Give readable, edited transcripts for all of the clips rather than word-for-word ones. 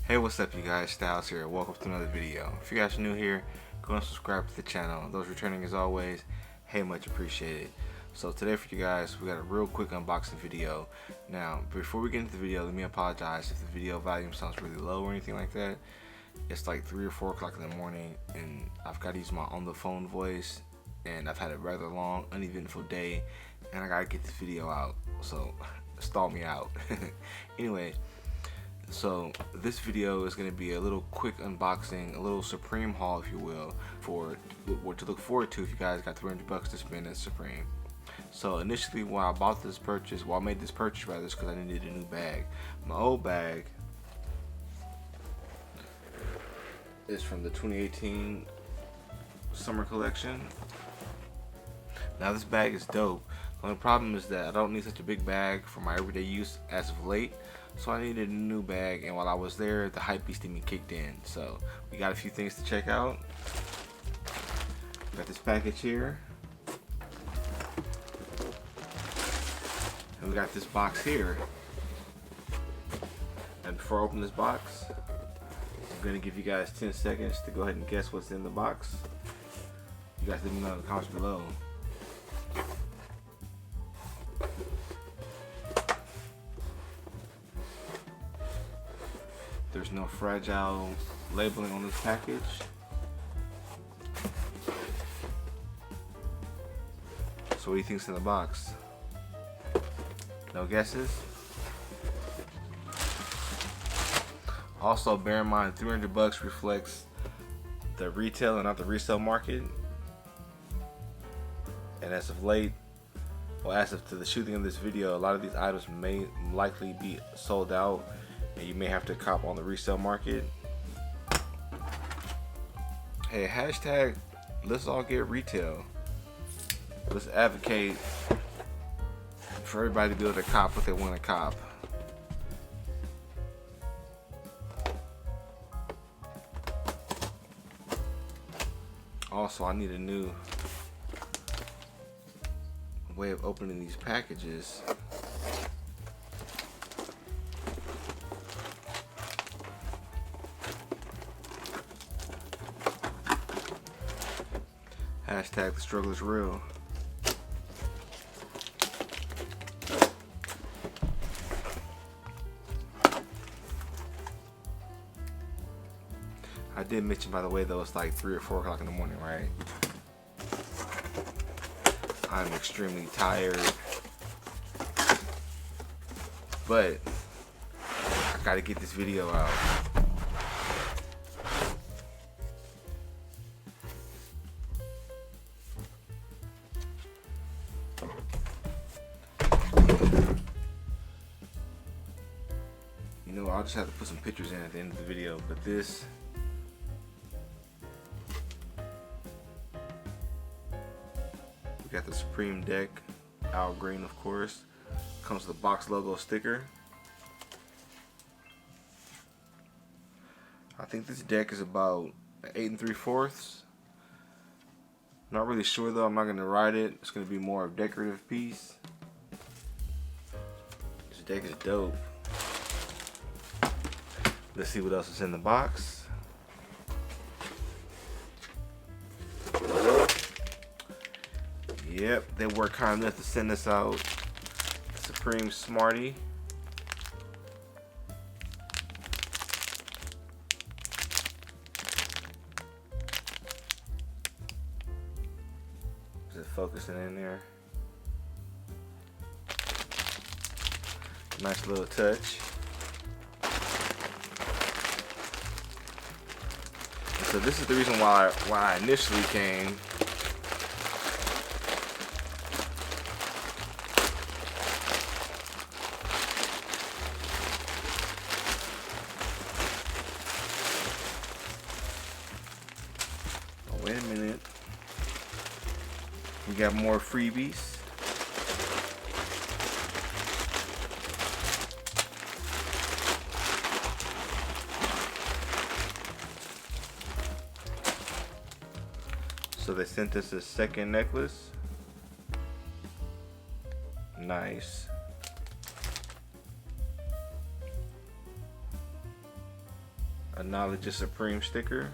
Hey, what's up you guys, Styles here. Welcome to another video. If you guys are new here, go and subscribe to the channel. Those returning as always, hey, much appreciated. So today for you guys, we got a real quick unboxing video. Now, before we get into the video, let me apologize if the video volume sounds really low or anything like that. It's like 3 or 4 o'clock in the morning and I've got to use my on the phone voice, and I've had a rather long, uneventful day, and I gotta get this video out, so stall me out. Anyway, so this video is going to be a little quick unboxing, a little Supreme haul, if you will, for what to look forward to if you guys got 300 bucks to spend at Supreme. So initially, when I bought this purchase, well, I made this purchase rather, because I needed a new bag. My old bag is from the 2018 summer collection. Now this bag is dope. The only problem is that I don't need such a big bag for my everyday use as of late, so I needed a new bag, and while I was there, the hype beast in me kicked in. So we got a few things to check out. Got this package here, and we got this box here. And before I open this box, I'm gonna give you guys 10 seconds to go ahead and guess what's in the box. You guys let me know in the comments below. There's no fragile labeling on this package. So what do you think's in the box? No guesses? Also, bear in mind, 300 bucks reflects the retail and not the resale market. And as of late, well, as of to the shooting of this video, a lot of these items may likely be sold out, and you may have to cop on the resale market. Hey, hashtag let's all get retail. Let's advocate for everybody to be able to cop what they want to cop. Also, I need a new way of opening these packages. Hashtag the struggle is real. I did mention, by the way, though, it's like 3 or 4 o'clock in the morning, right? I'm extremely tired, but I gotta get this video out. You know, I'll just have to put some pictures in at the end of the video, but this, we got the Supreme deck, Al Green, of course. Comes with a box logo sticker. I think this deck is about 8 3/4. Not really sure though. I'm not gonna ride it. It's gonna be more of a decorative piece. This deck is dope. Let's see what else is in the box. Yep, they were kind enough to send us out Supreme Smartie. Is it focusing in there? Nice little touch. So this is the reason why I initially came. Oh, wait a minute. We got more freebies. So they sent us a second necklace. Nice. a Knowledge is Supreme sticker.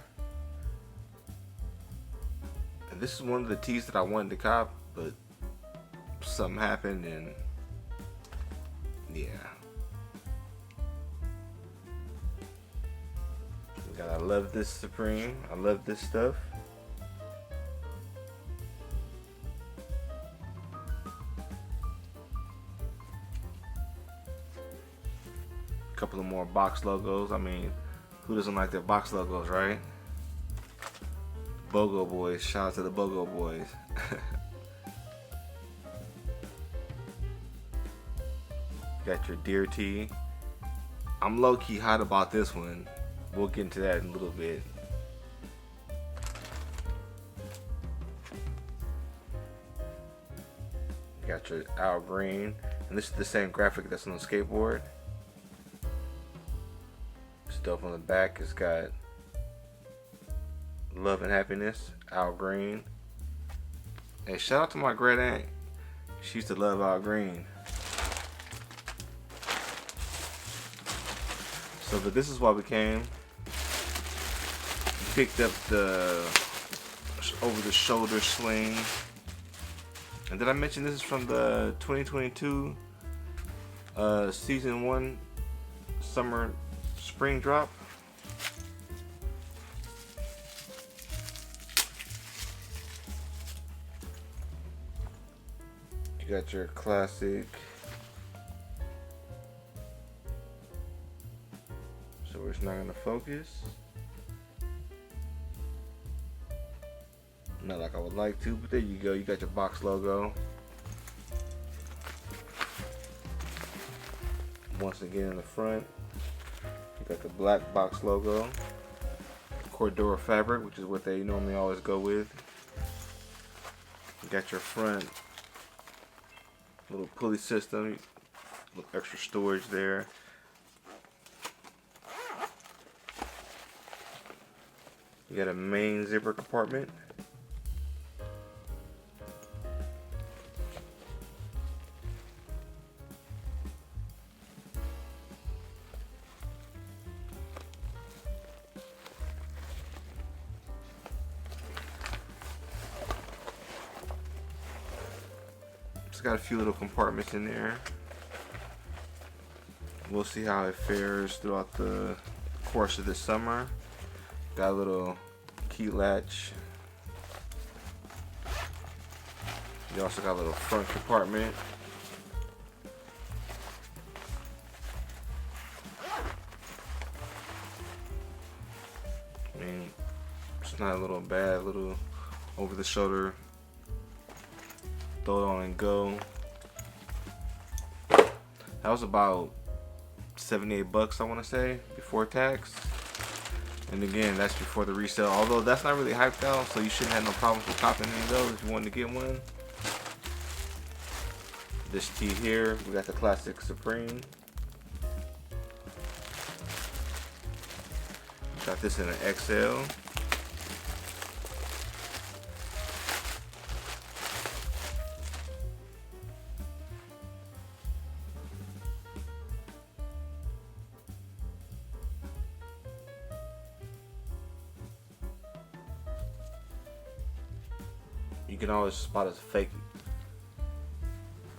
And this is one of the tees that I wanted to cop, but something happened and yeah. I love this Supreme. I love this stuff. A couple of more box logos. I mean, who doesn't like their box logos, right? BOGO Boys. Shout out to the BOGO Boys. Got your Deer tee. I'm low-key hot about this one. We'll get into that in a little bit. Got your Al Green. And this is the same graphic that's on the skateboard. Stuff on the back. It's got love and happiness. Al Green. Hey, shout out to my great aunt. She used to love Al Green. So, but this is what we came. Picked up the over-the-shoulder sling. And did I mention this is from the 2022 season 1 summer spring drop? You got your classic. So it's not gonna focus. Not like I would like to, but there you go. You got your box logo. Once again in the front, you got the black box logo. Cordura fabric, which is what they normally always go with. You got your front little pulley system, little extra storage there. You got a main zipper compartment. It's got a few little compartments in there. We'll see how it fares throughout the course of this summer. Got a little key latch. You also got a little front compartment. I mean, it's not a little bad, little over the shoulder. Throw it on and go. That was about $78, I want to say, before tax. And again, that's before the resale. Although that's not really hyped out, so you shouldn't have no problems with copping any of those if you wanted to get one. This tee here, we got the classic Supreme. Got this in an XL. You can always spot as fake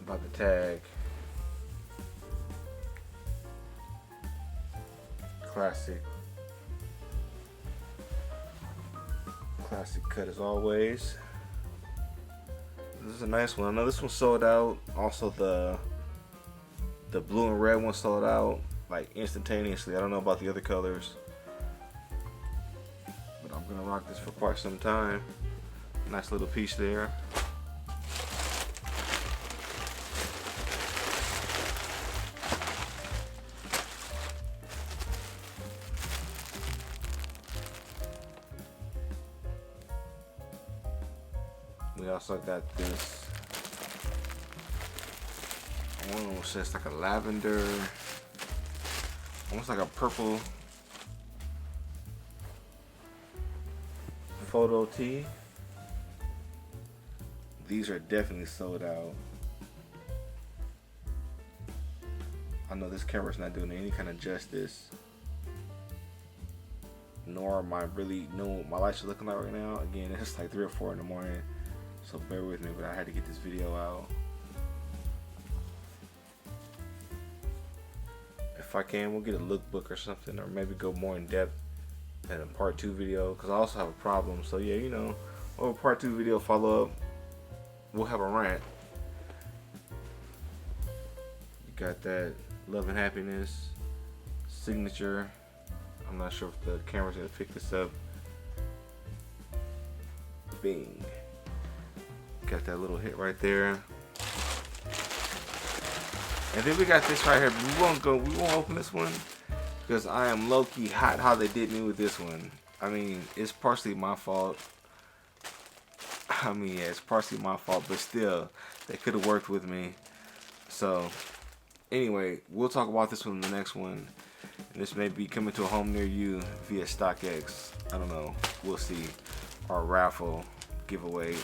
about the tag. Classic cut as always. This is a nice one. I know this one sold out. Also the blue and red one sold out like instantaneously. I don't know about the other colors, but I'm gonna rock this for quite some time. Nice little piece there. We also got this one which says like a lavender, almost like a purple photo tee. These are definitely sold out. I know this camera's not doing any kind of justice. nor am I really know what my lights are looking like right now. Again, it's like 3 or 4 in the morning, so bear with me, but I had to get this video out. If I can, we'll get a lookbook or something, or maybe go more in depth in a part 2 video, because I also have a problem. So yeah, you know, over part 2 video follow up, we'll have a rant. You got that Love and Happiness signature. I'm not sure if the camera's gonna pick this up. Bing. Got that little hit right there. And then we got this right here. We won't open this one because I am low-key hot how they did me with this one. I mean, it's partially my fault. I mean, yeah, it's partially my fault, but still, they could have worked with me. So, anyway, we'll talk about this one in the next one. And this may be coming to a home near you via StockX. I don't know. We'll see. Or raffle giveaway.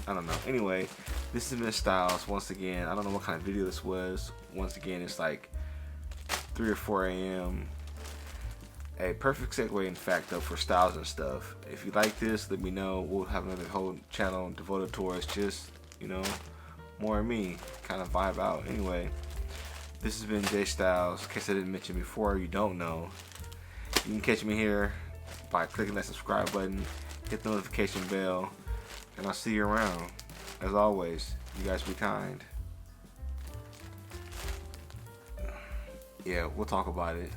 I don't know. Anyway, this has been Styles once again. I don't know what kind of video this was. Once again, it's like 3 or 4 a.m. A perfect segue, in fact, though, for Styles and stuff. If you like this, let me know. We'll have another whole channel devoted towards just, you know, more of me. Kind of vibe out. Anyway, this has been Jay Styles. In case I didn't mention before, you don't know. You can catch me here by clicking that subscribe button, hit the notification bell, and I'll see you around. As always, you guys be kind. Yeah, we'll talk about it.